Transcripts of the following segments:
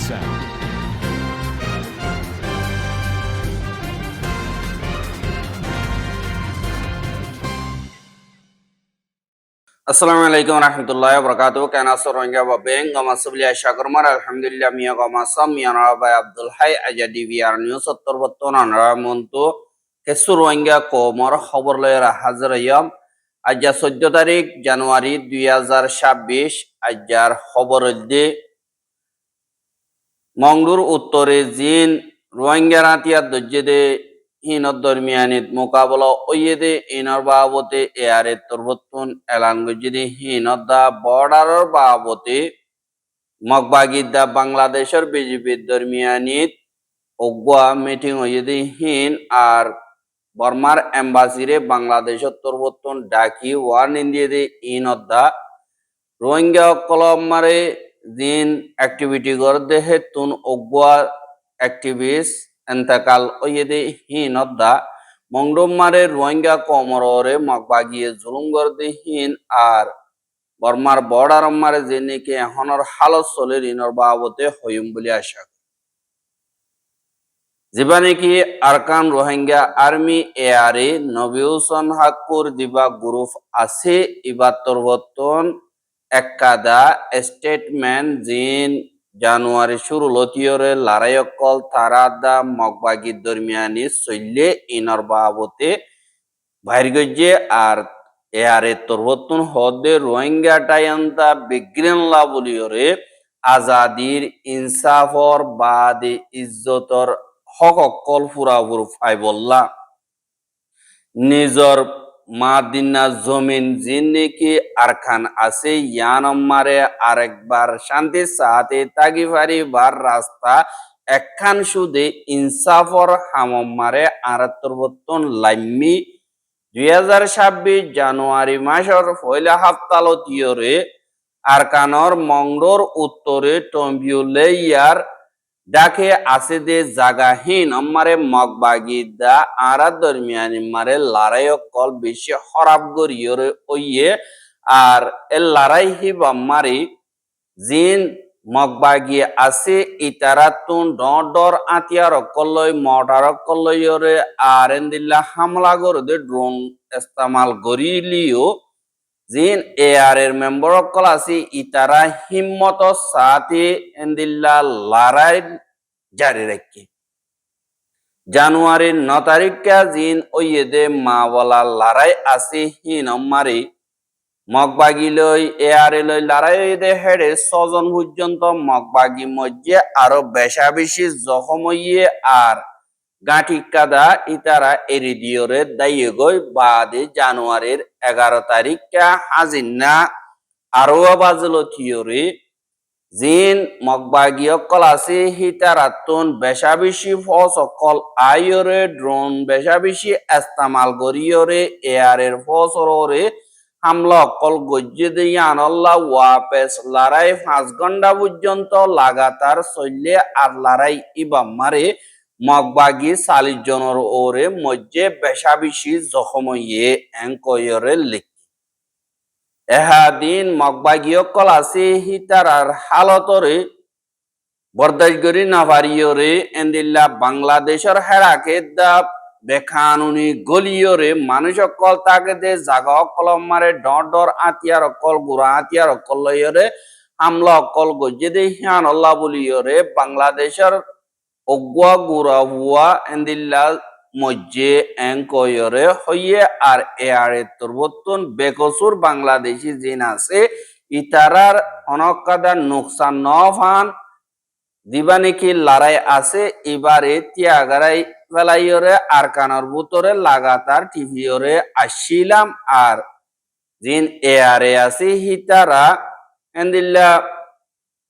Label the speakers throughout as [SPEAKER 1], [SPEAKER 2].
[SPEAKER 1] sound.
[SPEAKER 2] আসসালামু আলাইকুম রহমতুল্লাহ বরকাত কেন আছো রোহিঙ্গা বাবেং গমাসুবলিয়া শাকরমার আলহামদুলিল্লাহ মিয়া গমাসাম মিয়ানরা by Abdul high Azadi BR news উত্তরবর্তন আনরা Montu কেসু Rohingya কোমর খবর লয়রা হাজির হইয়াম আজ্জা 14 তারিখ জানুয়ারি 2026 আজ্জার খবর দি মংডুর উত্তরে জিন রোহিঙ্গা রাতিয়া দজ্জেদে হিনত দরমিয়ানিত মোকাবলা ওয়েদে ইনর বাবতে এয়ারে তরবতুন এলান গজ্জিদি হিনত দা বর্ডারর বাবতে মগবাগিদা বাংলাদেশের বিজেপির দরমিয়ানিত ওগুয়া মিটিং ওয়েদে হিন আর বর্মার এম্বাসিরে বাংলাদেশের তরবতুন ডাকি ওয়ার্ন ইন্ডিয়াদে ইনত দা রোহিঙ্গা কলমারে দিন অ্যাক্টিভিটি করতে হেতুন ওগুয়া অ্যাক্টিভিস্ট এন্তাকাল ওয়েদে হিনত দা মংডুমারে রোহিঙ্গা কমরে মগবাগিয়ে জুলুম করতে হিন আর বর্মার বর্ডার মারে যে নাকি এখনর হালত চলে ঋণর বাবতে হইম বলে আশা যেবা নাকি আরকান রোহিঙ্গা আর্মি এয়ারে নবিউসন হাক্কুর দিবা গ্রুপ আছে ইবা তরবতন একাদা স্টেটমেন্ট জিন জানুয়ারি শুরু লতিয়রে লারায়কল তারাদা মগবাগি দরমিয়ানি চললে ইনর বাবতে বাইর গজ্জে আর এয়ারে তরবতন হদে রোহিঙ্গা টায়ান্তা বিগ্রেনলা বলিয়রে আজাদির ইনসাফর বাদে ইজ্জতর হক অকল ফুরাবুর ফাইবল্লা নিজর মাদিনা জমিন জিন নাকি আরখান আছে ইয়ানম্মারে আরেকবার শান্তি সাথে তাগি বার রাস্তা একখান সুদে ইনসাফর হামম্মারে আরাত্তরবর্তন লাইম্মি 2026 জানুয়ারি মাসের পয়লা হাপ্তালতীয়রে আরকানর মংডোর উত্তরে টম্বিউলে ইয়ার ডাকে আছে দে জাগাহীন আমারে মগবাগি দা আরা দরমিয়ানি মারে লড়াই কল বেশি খরাব গরিয়রে ওইয়ে আর এ লড়াই হিব আমারি জিন মগবাগি আছে ইতারাতুন ডর আতিয়ার কলই মর্টার কলইরে আর এন্দিল্লা হামলা করে দে ড্রোন ইস্তেমাল গরিলিও জিন এআর এর মেম্বার কল আছে ইতারা হিম্মত সাথে এন্দিল্লা লড়াই জারি রাখি জানুয়ারির 9 তারিখে জিন ওইদে মাওয়ালা লড়াই আছে হিন মারি মগবাগি লই এআরে লই লড়াই দে হেডে 6 জন পর্যন্ত মগবাগি মধ্যে আরো বেশি জখম হইয়ে আর গাঁঠি কাদা ইতারা এরিদিওরে দাইয়ে গই বাদে জানুয়ারির 11 তারিখে হাজিনা আরো বাজলো থিওরি জিন মগবাগি অকল আছে হিতারাতুন বেশি ফস অকল আইয়রে ড্রোন বেশি ইস্তেমাল করিয়রে এয়ারের ফসরে হামলা অকল গজ্জে দিয়ে আনল্লাহ ওয়াপেস লড়াই 5 ঘন্টা পর্যন্ত লাগাতার চললে আর লড়াই ইবাম মারে মগবাগি 40 জনের ওরে মধ্যে বেশি জখম হইয়ে এঙ্কয়রে লিখ এহাদিন মগবাগিয় কল আছে হিতারার হালতরে বরদাস্ত করি না পারিয়রে এন্দিল্লা বাংলাদেশের হেরাকে দা বেখানুনি গলিয়রে মানুষ অকল তাকে দে জাগা অকল মারে ডর আতিয়ার অকল গুড়া আতিয়ার অকল লইয়রে হামলা অকল গজ্জে দে হিয়ান আল্লাহ বলিয়রে বাংলাদেশের অগুয়া গুড়া হুয়া এন্দিল্লা মজ্জে এঙ্কয়রে হইয়ে আর এয়ারে তরবতুন বেকসুর বাংলাদেশি জিন আছে ইতারার অনকাদার নোকসান নফান দিবা নাকি লড়াই আছে এবারে তিয়াগারাই ফেলাইয়রে আর কানার ভিতরে লাগাতার টিভিওরে আসছিলাম আর জিন এয়ারে আছে হিতারা এন্দিল্লা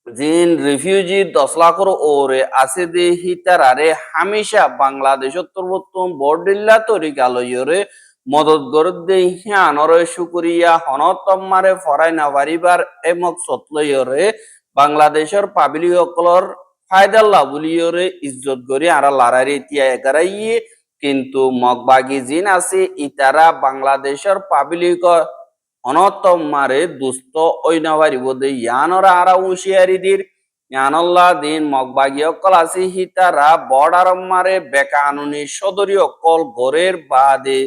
[SPEAKER 2] জিন রিফিউজি 10 লাখর ওরে আছে দে হিতারারে হামেশা বাংলাদেশ উত্তরবর্তম বর্ডিল্লা তরিকালয়রে মদত গরদে হিয়ানরে শুকরিয়া হনতম্মারে ফরাই না পারিবার এমক সতলয়রে বাংলাদেশের পাবলিক অকলর ফায়দাল্লাহ বলিয়রে ইজ্জত করি আর লড়াই ইতিয়া একারাইয়ে কিন্তু মগবাগি জিন আছে ইতারা বাংলাদেশের পাবলিক অনতম মারে দুস্থ ঐনাবারি বোধে ইয়ানরা আরা হুঁশিয়ারি দির ইয়ানল্লাহ দিন মগবাগীয় কল আছে হিতারা বর্ডার মারে বেকানুনি সদরীয় কল গরের বাদে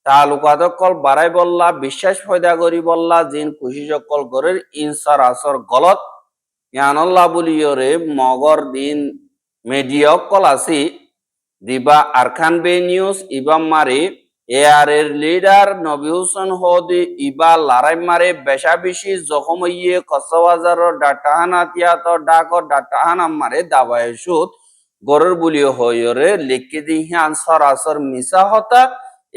[SPEAKER 2] তালুকাত কল বাড়াই বললা বিশ্বাস ফয়দা করি বললা জিন খুশি সকল গরের ইনসার আসর গলত ইয়ানল্লাহ বলিয়রে মগর দিন মিডিয়া কল আছে দিবা আরখান বে নিউজ ইবাম মারে এআর এর লিডার নবী হোসেন হদি ইবা লারাই মারে বেশা বেশি জখম ইয়ে কক্সবাজার ডাটাহানা তিয়াত ডাক ডাটাহানা মারে দাবায় সুদ গরুর বুলিও হইরে লিখে দিহান সরাসর মিসা হতা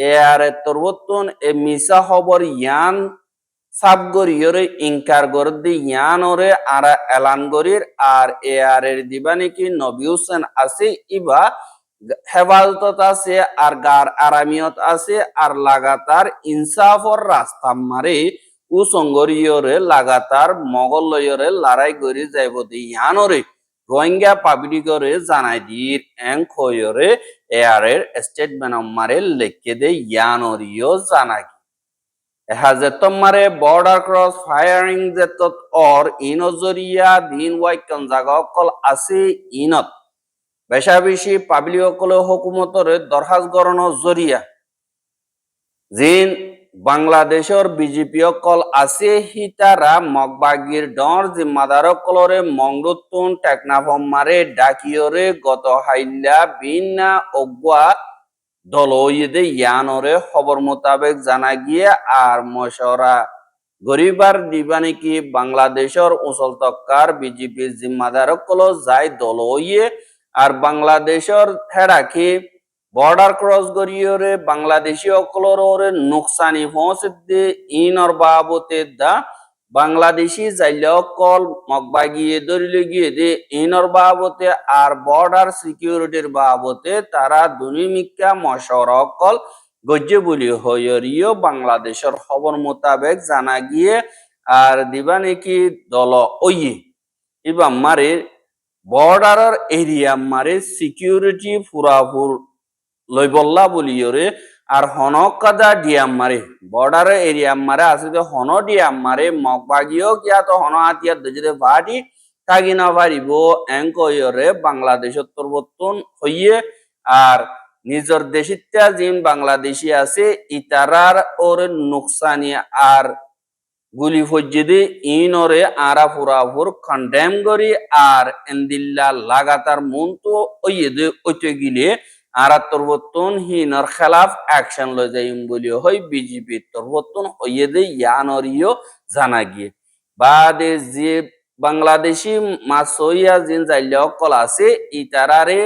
[SPEAKER 2] এআর এর তরবতুন এ মিসা খবর ইয়ান সাবগরিয়রে ইনকার গরদি ইয়ান ওরে আর এলান গরির আর এআর এর দিবা নাকি নবী হোসেন আছে ইবা হেফাজত আছে আর গার আরামিয়ত আছে আর লাগাতার ইনসাফর রাস্তা মারে উ সঙ্গরিয়রে লাগাতার মগলয়রে লড়াই করি যাইব দিয়ানরে রোহিঙ্গা পাবলিকরে জানাই দির এং খয়রে এয়ারের স্টেটমেন্ট মারে লেখকে দে ইয়ানরিও জানাই এহাজেতমারে বর্ডার ক্রস ফায়ারিং জেতত অর ইনজরিয়া দিন ওয়াইকন জাগা অকল আছে ইনত বেশা বেশি পাবলিক অকলে হুকুমতরে দরখাস গরণ জরিয়া জিন বাংলাদেশের বিজেপি অকল আছে হিতারা মগবাগির ডর জিম্মাদার অকলরে মংরুতুন টেকনাফম মারে ডাকিয়রে গত হাইল্লা বিনা অগুয়া দলইদে ইয়ানরে খবর মোতাবেক জানা গিয়ে আর মশরা গরিবার দিবা নাকি বাংলাদেশের উসল তক্কার বিজেপির জিম্মাদার অকল যাই দলইয়ে আর বাংলাদেশের হেরাকি বর্ডার ক্রস গরিয়রে বাংলাদেশি অকলরে নুকসানি পৌঁছে ইনর বাবতে দা বাংলাদেশি যাইলে অকল মগবাগিয়ে দরিলে গিয়ে দে ইনর বাবতে আর বর্ডার সিকিউরিটির বাবতে তারা দুনিমিকা মশর অকল গজ্জে বলি হইরিও বাংলাদেশের খবর মোতাবেক জানা গিয়ে আর দিবা নাকি দল ওই ইবা মারে বর্ডারের এরিয়া মারে সিকিউরিটি ফুরাফুর লইবল্লা বলিয়রে আর হনকাদা ডিয়াম মারে বর্ডারের এরিয়া মারে আছে যে হন ডিয়াম মারে মগবাগিও কিয়া তো হন হাতিয়ার দজরে ভাটি থাকি না পারিব এঙ্কয়রে বাংলাদেশের তরবর্তন হইয়ে আর নিজের দেশিত্যা জিন বাংলাদেশি আছে ইতারার ওর নুকসানি আর গুলি ফজ্জিদি ইনরে আরা ফুরাফুর কন্ডেম করি আর এন্দিল্লা লাগাতার মন্তু ওইদে ওইতে গিলে আরা তরবতুন হিনর খেলাফ অ্যাকশন লয় যাইম বলি হই বিজেপি তরবতুন ওইদে ইয়ানরিও জানা গিয়ে বাদে যে বাংলাদেশি মাসইয়া জিন যাইলে অকল আছে ইতারারে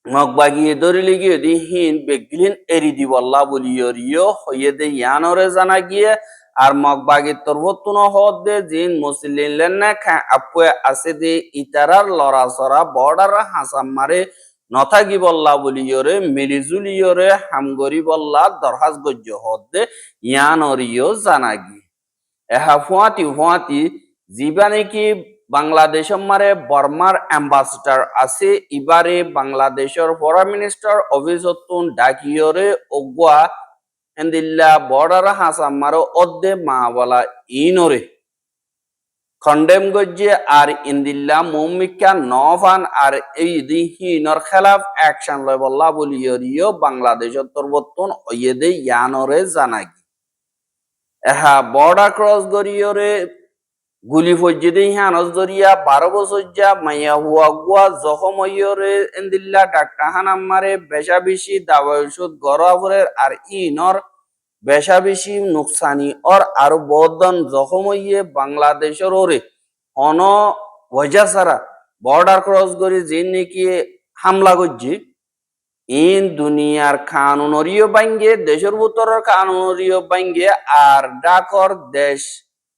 [SPEAKER 2] মগবাগিয়ে ধরিলে গিয়ে দি হিন বেগলিন এরি দিবল্লা বলিয়রিও হইদে ইয়ানরে জানা গিয়ে আর মগবাগি তরবতুন হদে জিন মুসলিম লেনা খা আপুয়ে আছে দে ইতারার লড়াচড়া বর্ডার হাসাম মারে নথাগি বল্লা বলিয়রে মিলিজুলিয়রে হামগরি বল্লা দরহাজ গজ্য হদে ইয়ানরিও জানাগি এহা ফুয়াতি জিবা নাকি বাংলাদেশ মারে বর্মার অ্যাম্বাসেডার আছে ইবারে বাংলাদেশের ফরেন মিনিস্টার অভিযত্তুন ডাকিয়রে ওগুয়া এন্দিল্লা বর্ডার হাসাম মারো অদ্দে মাওয়ালা ইনরে খন্ডেম গজ্জে আর ইন্দিল্লা মুমিকা নফান আর এই দিহিনর খেলাফ অ্যাকশন লয় বল্লা বলিয়রিও বাংলাদেশের তরবর্তন ওয়েদে ইয়ানরে জানাগি এহা বর্ডার ক্রস গরিয়রে গুলি ফজ্জিদে হানস দরিয়া 12 বছর যা মাইয়া হুয়া গুয়া জখম হইয়রে এন্দিল্লা ডাক্তার হানাম মারে বেশা বেশি দাওয়া ওষুধ গড়াবরের আর ইনর বেশা বেশি নুকসানি और আরো বদন জখম হইয়ে বাংলাদেশের ওরে on Oja Sara border cross করি যে নাকি হামলা করছে ইন দুনিয়ার কানুনরিও বাঙ্গে দেশের ভিতরের কানুনরিও বাঙ্গে আর ডাকর দেশ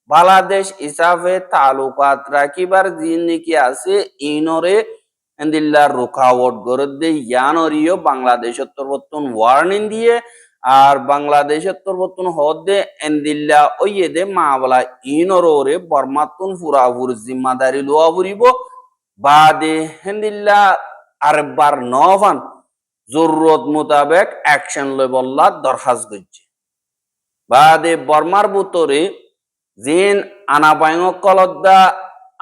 [SPEAKER 2] বাংলাদেশ হিসাবে তালুকাত রাখিবার দিন নাকি আছে ইনরে এন্দিল্লার রুকাওয়াট করে দে ইয়ানরিও বাংলাদেশের তরবর্তন ওয়ার্নিং দিয়ে আর বাংলাদেশের তরবর্তন হদে এন্দিল্লা ওইদে মাওলা ইনরে বর্মাতুন ফুরাফুর জিম্মাদারি লোয়া ফুরিব বাদে হেন্দিল্লা আরবার নফান জরুরত মোতাবেক অ্যাকশন লয় বল্লা দরখাস্ত করছে বাদে বর্মার ভিতরে জিন আনাবায়ং কলদ্দা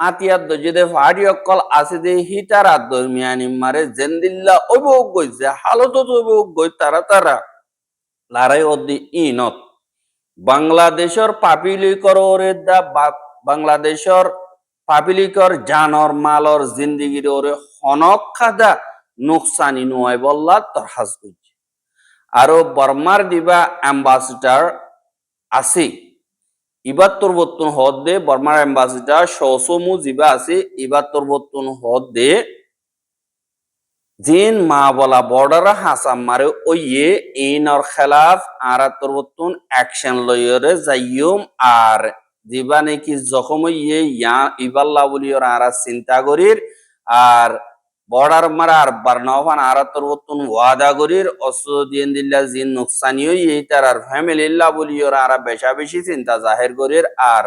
[SPEAKER 2] আতিয়ার দজেদে ফাড়ি অকল আছে দে হিতারা দরমিয়ানি মারে জেন্দিল্লা অবুক গইছে হালত অবুক গই তারা লারাই অদ্দি ইনত বাংলাদেশের পাপিলিকর ওরে দা বাংলাদেশের পাপিলিকর জানর মালর জিন্দিগির ওরে হনক খাদা নুকসানি নুয়াই বল্লা তরহাজ করছে আরো বর্মার দিবা অ্যাম্বাসিডার আছে ইবার তোর বর্তন হদ দে বর্মার অ্যাম্বাসিডার সৌসমু জিবা আছে ইবার তোর বর্তন হদ দে জিন মা বলা বর্ডার হাসাম মারে ওইয়ে ইনর খেলাফ আর তোর বর্তন অ্যাকশন লইরে যাইয়ুম আর জিবা নাকি জখম ইয়ে ইয়া ইবাল্লা বলি ওর আর চিন্তা করির আর বর্ডার মারা আর বারনাওয়ান আর তোর বর্তন ওয়াদা করির অস্ত্র দিয়ে দিল্লা জিন নুকসানিও এই তার আর ফ্যামিলিল্লা বলি ওর আর বেশা বেশি চিন্তা জাহির করির আর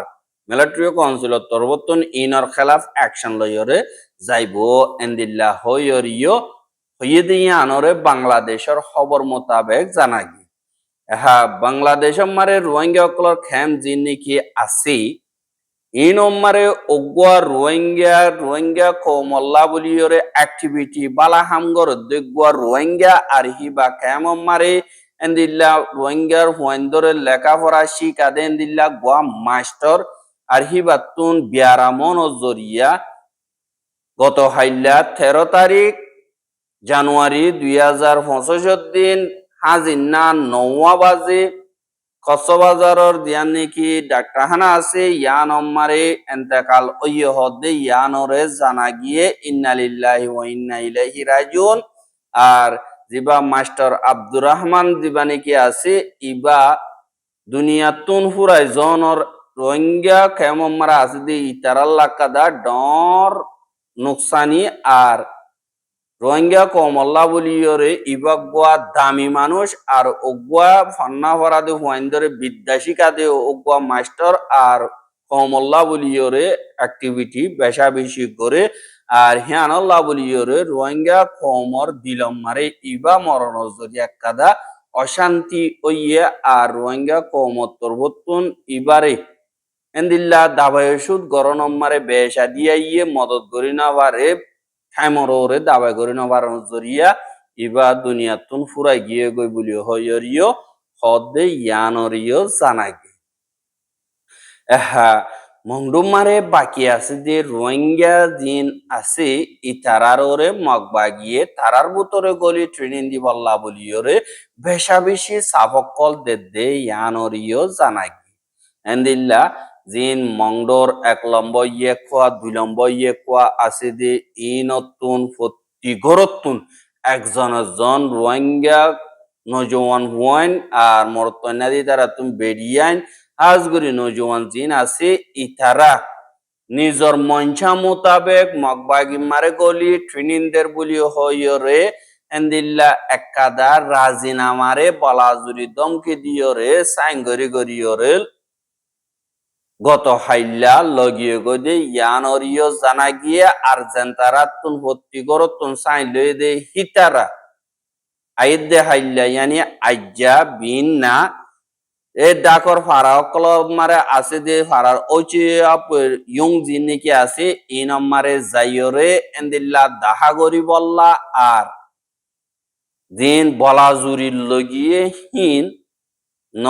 [SPEAKER 2] মিলিটারি কাউন্সিল তোর বর্তন ইনর খেলাফ অ্যাকশন লইরে যাইব এন্দিল্লা হইরিও হইয়ে দিয়ে আনরে বাংলাদেশের খবর মোতাবেক জানা গি হ্যাঁ বাংলাদেশের মারে রোহিঙ্গা অকলর খেম জিন নাকি আসি ইন মারে অগুয়া রোহিঙ্গা কৌমল্লা বলিয়রে অ্যাক্টিভিটি বালা হামগর দেখগুয়া রোহিঙ্গা আর হিবা খেম মারে এন্দিল্লা রোহিঙ্গার হুয়েন্দরে লেখাপড়া শিকা দে এন্দিল্লা গোয়া মাস্টার আর হিবা তুন বিয়ারামন জরিয়া গত হাইল্লা 13 তারিখ জানুয়ারি 2025 দিন হাজিনা 9 বাজে কক্সবাজারের দিয়ান নাকি ডাক্তারখানা আছে ইয়ান অম্মারে এন্তেকাল ওই হদে ইয়ানরে জানা গিয়ে ইন্নালিল্লাহি ওয়া ইন্না ইলাইহি রাজিউন আর জিবা মাস্টার আব্দুর রহমান জিবা নাকি আছে ইবা দুনিয়াতুন ফুরাই জনর রোহিঙ্গা খেমম্মারা আছে দি ইতারাল্লা কাদা ডর নুকসানি আর রোহিঙ্গা কমল্লা বলিয়রে ইবাগুয়া দামি মানুষ আর ওগুয়া ফান্না ফরাদে হুয়াইন্দরে বিদ্যা শিখাদে ওগুয়া মাস্টার আর কমল্লা বলিয়রে অ্যাক্টিভিটি বেশা বেশি করে আর হিয়ানল্লা বলিয়রে রোহিঙ্গা কমর দিলম মারে ইবা মরণ যদি একাদা অশান্তি ওইয়ে আর রোহিঙ্গা কমর তরবতুন ইবারে এন্দিল্লা দাবায়সুদ গরনম মারে বেশা দিয়া ইয়ে মদত করি না বারে খাইমরে দাবাই করে নবার জরিয়া ইবা দুনিয়াতুন ফুরাই গিয়ে গই বলি হইরিও হদে ইয়ানরিও জানাগে মংডুম মারে বাকি আছে যে রোহিঙ্গা জিন আছে ইতারারে মগবা গিয়ে তারার ভিতরে গলি ট্রেনিং দি বল্লা বলিওরে বেশা বেশি সাফকল দে ইয়ানরিও জানাগে এন্দিল্লা জিন মংডোর 1 নম্বর ইয়ে খোয়া 2 নম্বর ইয়ে খোয়া আছে যে ইনতুন ফতি গরতুন একজন রোহিঙ্গা নজওয়ান হুয়াইন আর মরতনাদি তারা তুমি বেরিয়াইন আজগুরি নজওয়ান জিন আছে ইতারা নিজর মঞ্চা মোতাবেক মগবাগি মারে গলি ট্রেনিংদের বলি হইরে এন্দিল্লা একাদা রাজিনামারে বলাজুরি দমকে দিয়রে সাইন গরিয়রে গত হাইল্লা লগিয়ে গদে ইয়ানরিও জানা গিয়ে আর্জেন্তারা তুন ভর্তি করতুন সাইন লই দে হিতারা আইদে হাইল্লা ইয়ানি আজ্জা বিন না এ ডাকর ফারা কলব মারে আছে দে ফারার ওচে আপ ইয়ং জিন নাকি আছে ইন মারে যাইরে এন্দিল্লা দাহা গরি বল্লা আর দিন বলাজুরি লগিয়ে হিন ন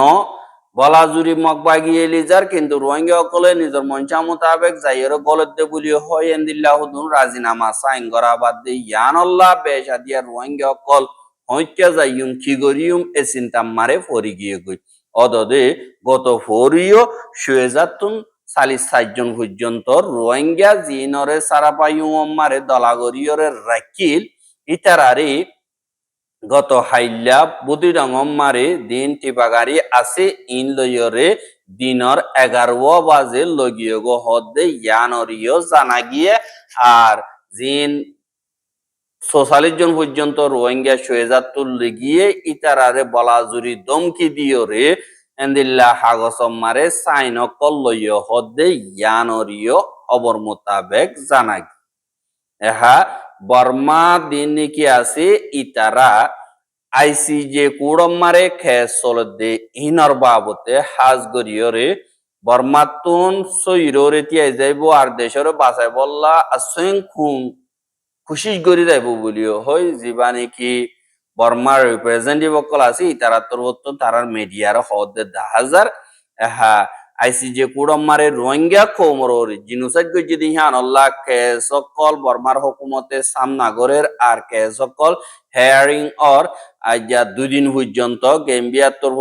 [SPEAKER 2] বলাজুরি মগবাগি এলিজার কিন্তু রোহিঙ্গা অকলে নিজের মঞ্চা মোতাবেক যাইয়ের গলত দে বলি হয় এন্দিল্লাহ হুদুন রাজিনামা সাইন করা বাদ দে ইয়ানল্লাহ বেশা দিয়া রোহিঙ্গা অকল হইকে যাইয়ুম কি গরিয়ুম এ চিন্তা মারে ফরি গিয়ে গই অদদে গত ফরিও সুয়েজাতুন 40 জন পর্যন্ত রোহিঙ্গা জিনরে সারা পাইয়ুম মারে দলাগরিয়রে রাকিল ইতারারে গত হাইল্লা বুদিরঙম মারে দিন টিপাগারি আছে ইন লইয়রে দিনর 11 বাজে লগিয়ে গো হদে ইয়ানরিও জানা গিয়ে আর জিন 44 জন পর্যন্ত রোহিঙ্গা সুয়েজাতুল লিগিয়ে ইতারারে বলাজুরি দমকি দিয়রে এন্দিল্লা হাগসম মারে সাইন কল লইয় হদে ইয়ানরিও খবর মোতাবেক জানা গিয়ে এহা বর্মা দিন নাকি আছে ইতারা আইসিজে কুড়ম মারে খেস চলে দে ইনর বাবতে হাজ গরিয়রে বর্মাতুন সৈররে তিয়াই যাইব আর দেশের বাঁচাই বললা আসেন খুন খুশি করি যাইব বলিও হয় যিবা নাকি বর্মার রিপ্রেজেন্টেটিভ অকল আছে তারা তোর তারার মিডিয়ার হদে 10,000 হা আইসিজে কুড়মারে রোহিঙ্গা কোমরর জিনুসাইড গজি হানল্লা কে সকল বর্মার হুকুমতে সামনাগরের আর কে সকল হেয়ারিং অর আইজা দুদিন পর্যন্ত গেম্বিয়া তোর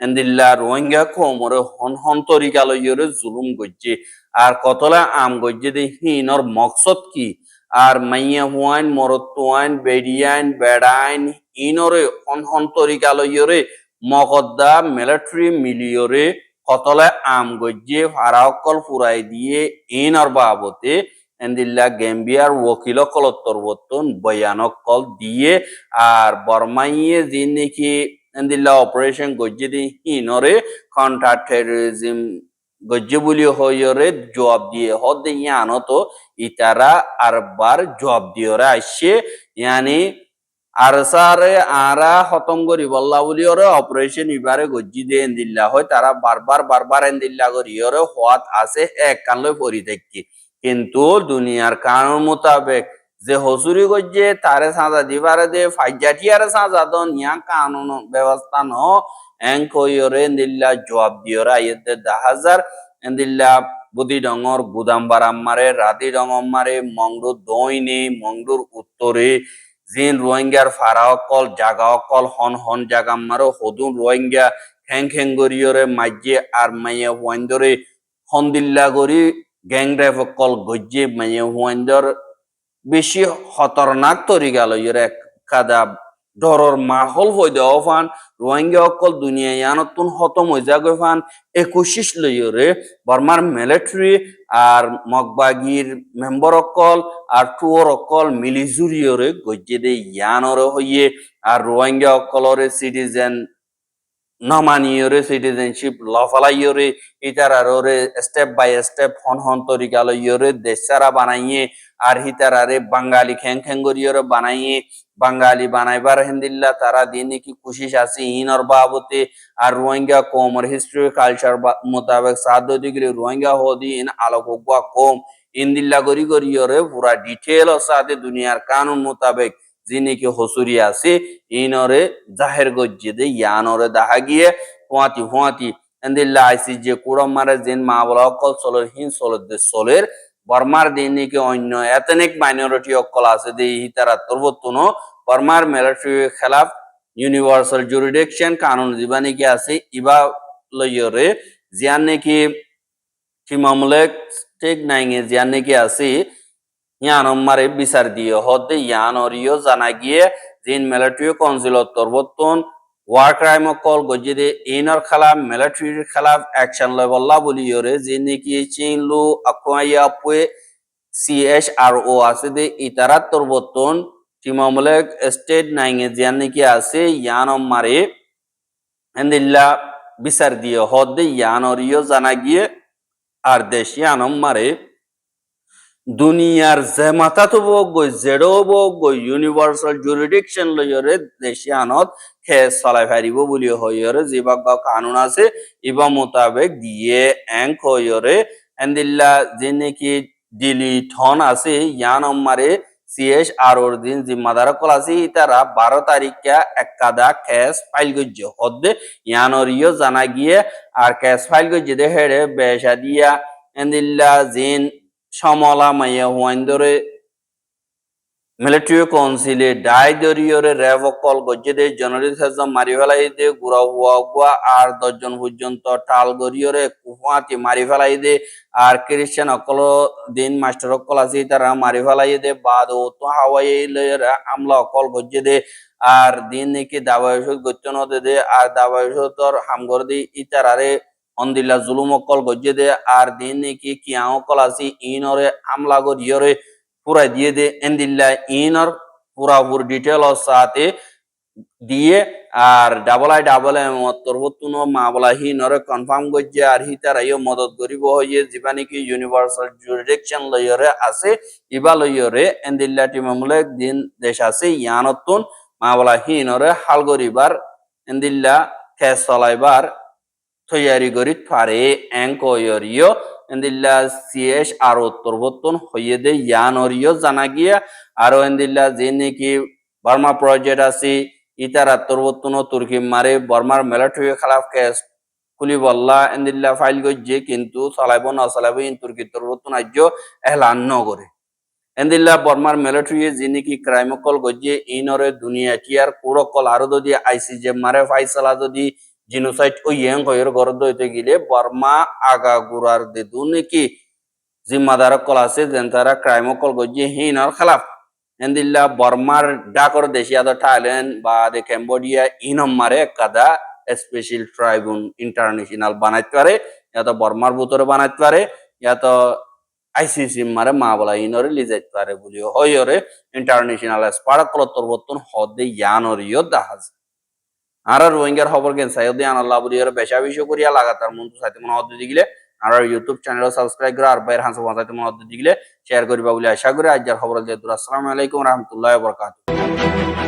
[SPEAKER 2] এন্দিল্লা রোহিঙ্গা কোমরে হন হন তরিকা লইয়রে জুলুম গজ্জি আর কতলা আম গজ্জি দি হিনর মকসদ কি আর মাইয়া হুয়াইন মরতুয়াইন বেডিয়াইন বেড়াইন ইনরে হন হন তরিকা লইয়রে মকদ্দা মিলিটারি মিলিয়রে কতলে আম গজ্জে ফারাকল ফুরাই দিয়ে ইনর বাবতে এন্দিল্লা গেম্বিয়ার ওকিল কলত্তর বর্তন বয়ানক কল দিয়ে আর বর্মাইয়ে যে নাকি এন্দিল্লা অপারেশন গজ্জে দি ইনরে কন্ট্রা টেররিজম গজ্জে বলি হইরে জবাব দিয়ে হদে ইয়ানত ইতারা আরবার জবাব দিয়রে আসছে ইয়ানি আর সারে আরা খতম করি বল্লা বলি ওরে অপারেশন ইবারে গজ্জি দিয়ে এন্দিল্লা হয় তারা বারবার এন্দিল্লা করি ওরে হওয়াত আছে এক কানলৈ পরি থাকি কিন্তু দুনিয়ার কানুন মোতাবেক যে হসুরি গজ্জে তারে সাজা দিবারে দে ফাইজাটিয়ারে সাজা দন ইয়া কানুন ব্যবস্থা ন এং কইরে এন্দিল্লা জবাব দিয়রে আইতে 10,000 এন্দিল্লা বুদি ডঙর গুদামবারাম মারে রাতি ডঙম মারে মংডুর দইনে মংডুর উত্তরে জিন রোহিঙ্গার ফারা অকল জাগা অকল হন হন জাগাম মারো হদুন রোহিঙ্গা খেং খেং গরিয়রে মাইজে আর মাইয়া হুয়াইন্দরে হন্দিল্লা গরি গ্যাং রেপ অকল গজ্জে মাইয়া হুয়াইন্দর বেশি খতরনাক তরিকা লইয়ের এক কাদা ডরর মাহল হই দেওয়া ফান রোহিঙ্গা অকল দুনিয়া ইয়ানতুন হতম হয়ে যাগে ফান একুশিস লইয়রে বর্মার মিলিটারি আর মগবাগির মেম্বার অকল আর টুয়র অকল মিলিজুরিয়রে গজ্জে দে ইয়ানরে হইয়ে আর রোহিঙ্গা অকলরে সিটিজেন নমানিয়রে সিটিজেনশিপ লফালাইয়রে ইতারারে স্টেপ বাই স্টেপ হন হন তরিকা লইয়রে দেশারা বানাইয়ে আর হিতারারে বাঙালি খ্যাং খ্যাং করিয়রে বানাইয়ে বাঙালি বানাইবার হিন্দিল্লা তারা দিনে কি কুশিস আছে ইনর বাবতে আর রোহিঙ্গা কমর হিস্ট্রি কালচার মোতাবেক 7 ডিগ্রি রোহিঙ্গা হদি ইন আলোকগুয়া কম ইন্দিল্লা গরি গরিয়রে পুরা ডিটেল সাথে দুনিয়ার কানুন মোতাবেক যিনি কি হসুরি আছে ইনরে জাহের গজ্জে দে ইয়ানরে দাহা গিয়ে হুয়াতি এন্দিল্লা আইসি যে কুড়ম মারে জিন মা বলা অকল চলের হিন চলের দে চলের বর্মার দিন নাকি অন্য এথনিক মাইনরিটি অকল আছে দে হিতারা তরবতন বর্মার মিলিটারি খেলাফ ইউনিভার্সাল জুরিডিকশন কানুন জিবা নাকি আছে ইবা লইয়রে জিয়ান নাকি সীমামূলক ঠিক নাইঙে জিয়ান নাকি আছে ইয়ান মারে বিচার দিয়ে হদে ইয়ান অরিও জানা গিয়ে জিন মিলিটারি কাউন্সিল তরবতন ওয়ার ক্রাইম কল গজিদে ইনর খেলাফ মিলিটারির খেলাফ অ্যাকশন লয় বল্লা বলি ইয়রে যে নাকি চিনলু আকুয়াইয়া পুয়ে CHRO আছে দে ইতারা তরবতন তৃণমূলক স্টেট নাইঙে জিয়ান নাকি আছে ইয়ান মারে এন্দিল্লা বিচার দিয়ে হদে ইয়ান অরিও জানা গিয়ে আর দেশ ইয়ান মারে দুনিয়ার যে মাথা তো বই জেডো বই ইউনিভার্সাল জুরিডিকশন লইরে দেশিয়ানত খে চলাই ফারিব বলি হইরে যেভাগ কানুন আছে ইবা মোতাবেক দিয়ে এঙ্ক হইরে এন্দিল্লা যে নাকি দিলি ঠন আছে ইয়ান মারে CHROর দিন জিম্মাদার কল আছে তারা 12 তারিখে একাদা কেস ফাইল গজ্জ হদে ইয়ানরিও জানা গিয়ে আর কেস ফাইল গজ্জ দে হেড়ে বেশা দিয়া এন্দিল্লা জিন সমলা মাইয়া হুয়াইন্দরে মিলিটারি কাউন্সিলে ডাই দরিয়রে রেভকল গজ্জেদে জনরিত হেজম মারি ফেলাই দে গুড়া হুয়া আর 10 জন পর্যন্ত টাল গরিয়রে কুফাতি মারি ফেলাই দে আর খ্রিস্টান অকল দিন মাস্টার অকল আছে তারা মারি ফেলাই দে বাদ ও তো হাওয়াই লয়েরা আমলা অকল গজ্জেদে আর দিন নাকি দাবায়সত গচ্চন দে আর দাবায়সতর হামগর দি ইতারারে অন্দিল্লা জুলুম অকল গজ্জে দে আর দিন নাকি কিয়া অকল আছে ইনরে আমলা গরিয়রে পুরা দিয়ে দে এন্দিল্লা ইনর পুরাপুর ডিটেল সাথে দিয়ে আর ডাবল এম তরবতুন মা বলা হি নরে কনফার্ম গজ্জে আর হি তারাইও মদত করিব হইয়ে যিবা নাকি ইউনিভার্সাল জুরিডিকশন লইয়রে আছে ইবা লইয়রে এন্দিল্লা টিমামুলে দিন দেশ আছে ইয়ানতুন মা বলা হি নরে হাল গরিবার এন্দিল্লা কেস চলাইবার তৈয়ারি করি পারে এঙ্কয়রিও এন্দিল্লা সিএস আর উত্তরবর্তন হইয়ে দে ইয়ানরিও জানা গিয়া আরো এন্দিল্লা যে নাকি বর্মা প্রজেক্ট আছে ইতার উত্তরবর্তন তুর্কি মারে বর্মার মিলিটারি খেলাফ কেস খুলি বল্লা এন্দিল্লা ফাইল গজ্জে কিন্তু চলাইব না চলাইব ইন তুর্কি উত্তরবর্তন আজ্য এহলান নগরে এন্দিল্লা বর্মার মিলিটারি যে নাকি ক্রাইমকল গজ্জে ইনরে দুনিয়া টিয়ার কুড়কল আরো যদি আইসিজে মারে ফাইসালা যদি জিনোসাইড ও ইয়ং হয়ের গরদ হইতে গেলে বর্মা আগা গুড়ার দেদু নাকি জিম্মাদার কল আছে যেন তারা ক্রাইম কল গজ্জি হিনর খেলাফ এন্দিল্লা বর্মার ডাকর দেশিয়াদ থাইল্যান্ড বা দে ক্যাম্বোডিয়া ইনম মারে কাদা স্পেশাল ট্রাইব্যুন ইন্টারন্যাশনাল বানাইতে পারে ইয়াতো বর্মার ভিতরে বানাইতে পারে ইয়াতো আইসিসি মারে মা বলা ইনরে লিজাইতে পারে বলি হইরে ইন্টারন্যাশনাল স্পার্ক কলতরবর্তন হদে ইয়ানরিও দাহাজ আর রোহিঙ্গার খবর কেন সাইদি আনাল্লাহ বুলিয়ার বেশা বিষয় করিয়া লাগাতার মন সাইতে মন হদ্দ দিগিলে আর ইউটিউব চ্যানেল সাবস্ক্রাইব করে আর বাইর হাঁস সাইতে মন হদ্দ দিগিলে শেয়ার করিবা বলে আশা করি আজকের খবর দিয়ে আসসালামু আলাইকুম রাহমাতুল্লাহি ওয়া বারাকাতুহু।